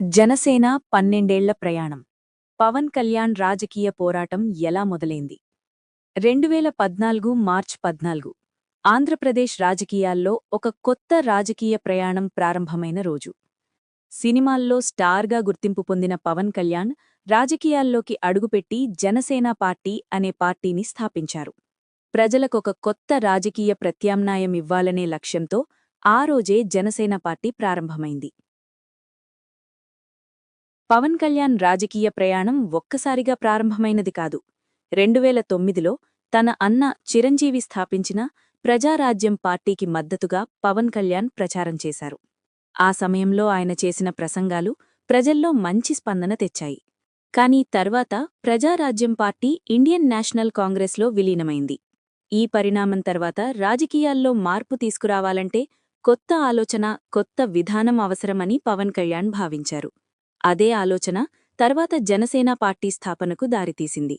జనసేన 12 ప్రయాణం. పవన్ కళ్యాణ్ రాజకీయ పోరాటం ఎలా మొదలైంది? 2014 మార్చ్ 14 ఆంధ్రప్రదేశ్ రాజకీయాల్లో ఒక కొత్త రాజకీయ ప్రయాణం ప్రారంభమైన రోజు. సినిమాల్లో స్టార్గా గుర్తింపు పొందిన పవన్ కళ్యాణ్ రాజకీయాల్లోకి అడుగుపెట్టి జనసేన పార్టీ అనే పార్టీని స్థాపించారు. ప్రజలకొక కొత్త రాజకీయ ప్రత్యామ్నాయం ఇవ్వాలనే లక్ష్యంతో ఆ రోజే జనసేన పార్టీ ప్రారంభమైంది. పవన్ కళ్యాణ్ రాజకీయ ప్రయాణం ఒక్కసారిగా ప్రారంభమైనది కాదు. 2009లో తన అన్న చిరంజీవి స్థాపించిన ప్రజారాజ్యం పార్టీకి మద్దతుగా పవన్ కళ్యాణ్ ప్రచారం చేశారు. ఆ సమయంలో ఆయన చేసిన ప్రసంగాలు ప్రజల్లో మంచి స్పందన తెచ్చాయి. కానీ తర్వాత ప్రజారాజ్యం పార్టీ ఇండియన్ నేషనల్ కాంగ్రెస్లో విలీనమైంది. ఈ పరిణామం తర్వాత రాజకీయాల్లో మార్పు తీసుకురావాలంటే కొత్త ఆలోచన, కొత్త విధానం అవసరమని పవన్ కళ్యాణ్ భావించారు. అదే ఆలోచన తర్వాత జనసేన పార్టీ స్థాపనకు దారితీసింది.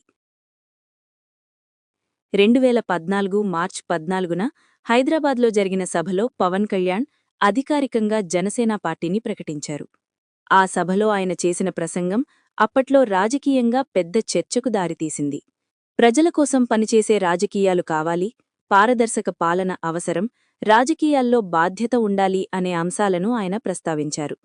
2014 మార్చ్ 14న హైదరాబాద్లో జరిగిన సభలో పవన్ కళ్యాణ్ అధికారికంగా జనసేన పార్టీని ప్రకటించారు. ఆ సభలో ఆయన చేసిన ప్రసంగం అప్పట్లో రాజకీయంగా పెద్ద చర్చకు దారితీసింది. ప్రజల కోసం పనిచేసే రాజకీయాలు కావాలి, పారదర్శక పాలన అవసరం, రాజకీయాల్లో బాధ్యత ఉండాలి అనే అంశాలను ఆయన ప్రస్తావించారు.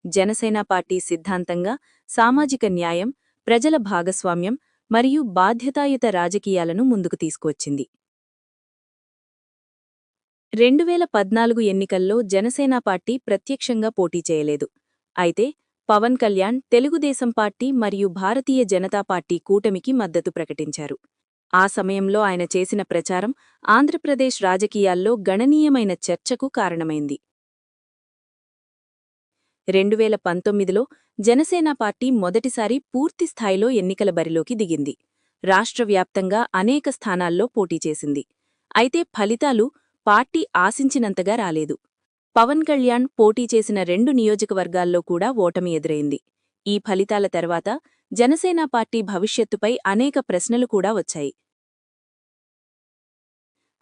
జనసేన పార్టీ సిద్ధాంతంగా సామాజిక న్యాయం, ప్రజల భాగస్వామ్యం మరియు బాధ్యతాయుత రాజకీయాలను ముందుకు తీసుకువచ్చింది. 2014 ఎన్నికల్లో జనసేన పార్టీ ప్రత్యక్షంగా పోటీ చేయలేదు. అయితే పవన్ కళ్యాణ్ తెలుగుదేశం పార్టీ మరియు భారతీయ జనతా పార్టీ కూటమికి మద్దతు ప్రకటించారు. ఆ సమయంలో ఆయన చేసిన ప్రచారం ఆంధ్రప్రదేశ్ రాజకీయాల్లో గణనీయమైన చర్చకు కారణమైంది. 2019లో జనసేన పార్టీ మొదటిసారి పూర్తిస్థాయిలో ఎన్నికల బరిలోకి దిగింది. రాష్ట్రవ్యాప్తంగా అనేక స్థానాల్లో పోటీ చేసింది. అయితే ఫలితాలు పార్టీ ఆశించినంతగా రాలేదు. పవన్ కళ్యాణ్ పోటీ చేసిన 2 నియోజకవర్గాల్లో కూడా ఓటమి ఎదురైంది. ఈ ఫలితాల తర్వాత జనసేన పార్టీ భవిష్యత్తుపై అనేక ప్రశ్నలు కూడా వచ్చాయి.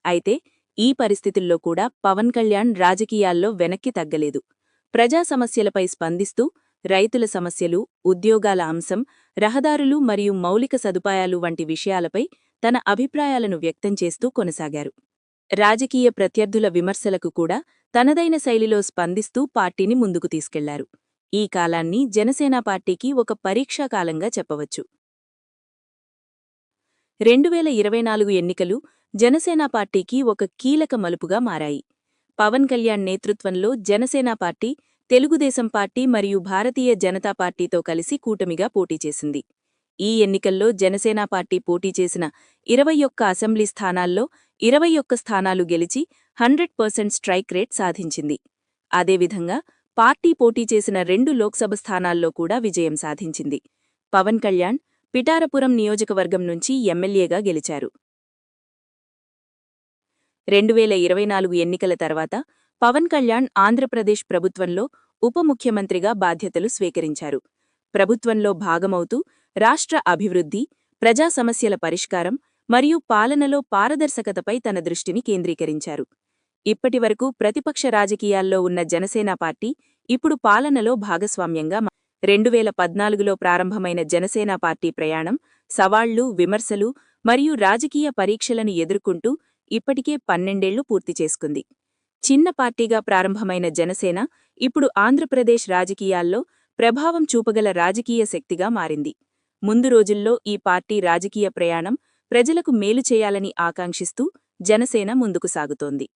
అయితే ఈ పరిస్థితుల్లో కూడా పవన్ కళ్యాణ్ రాజకీయాల్లో వెనక్కి తగ్గలేదు. ప్రజా సమస్యలపై స్పందిస్తూ రైతుల సమస్యలు, ఉద్యోగాల అంశం, రహదారులు మరియు మౌలిక సదుపాయాలు వంటి విషయాలపై తన అభిప్రాయాలను వ్యక్తం చేస్తూ కొనసాగారు. రాజకీయ ప్రత్యర్థుల విమర్శలకు కూడా తనదైన శైలిలో స్పందిస్తూ పార్టీని ముందుకు తీసుకెళ్లారు. ఈ కాలాన్ని జనసేన పార్టీకి ఒక పరీక్షాకాలంగా చెప్పవచ్చు. 2024 ఎన్నికలు జనసేన పార్టీకి ఒక కీలక మలుపుగా మారాయి. పవన్ కళ్యాణ్ నేతృత్వంలో జనసేన పార్టీ తెలుగుదేశం పార్టీ మరియు భారతీయ జనతా పార్టీతో కలిసి కూటమిగా పోటీ చేసింది. ఈ ఎన్నికల్లో జనసేన పార్టీ పోటీ చేసిన 21 అసెంబ్లీ స్థానాల్లో 21 స్థానాలు గెలిచి 100% స్ట్రైక్ రేట్ సాధించింది. అదేవిధంగా పార్టీ పోటీ చేసిన 2 లోక్సభ స్థానాల్లో కూడా విజయం సాధించింది. పవన్ కళ్యాణ్ పిఠారపురం నియోజకవర్గం నుంచి ఎమ్మెల్యేగా గెలిచారు. 2024 ఎన్నికల తర్వాత పవన్ కళ్యాణ్ ఆంధ్రప్రదేశ్ ప్రభుత్వంలో ఉప ముఖ్యమంత్రిగా బాధ్యతలు స్వీకరించారు. ప్రభుత్వంలో భాగమవుతూ రాష్ట్ర అభివృద్ధి, ప్రజా సమస్యల పరిష్కారం మరియు పాలనలో పారదర్శకతపై తన దృష్టిని కేంద్రీకరించారు. ఇప్పటివరకు ప్రతిపక్ష రాజకీయాల్లో ఉన్న జనసేన పార్టీ ఇప్పుడు పాలనలో భాగస్వామ్యంగా 2014లో ప్రారంభమైన జనసేన పార్టీ ప్రయాణం సవాళ్లు, విమర్శలు మరియు రాజకీయ పరీక్షలను ఎదుర్కొంటూ ఇప్పటికే 12 ఏళ్లు పూర్తి చేసుకుంది. చిన్న పార్టీగా ప్రారంభమైన జనసేన ఇప్పుడు ఆంధ్రప్రదేశ్ రాజకీయాల్లో ప్రభావం చూపగల రాజకీయ శక్తిగా మారింది. ముందు రోజుల్లో ఈ పార్టీ రాజకీయ ప్రయాణం ప్రజలకు మేలు చేయాలని ఆకాంక్షిస్తూ జనసేన ముందుకు సాగుతోంది.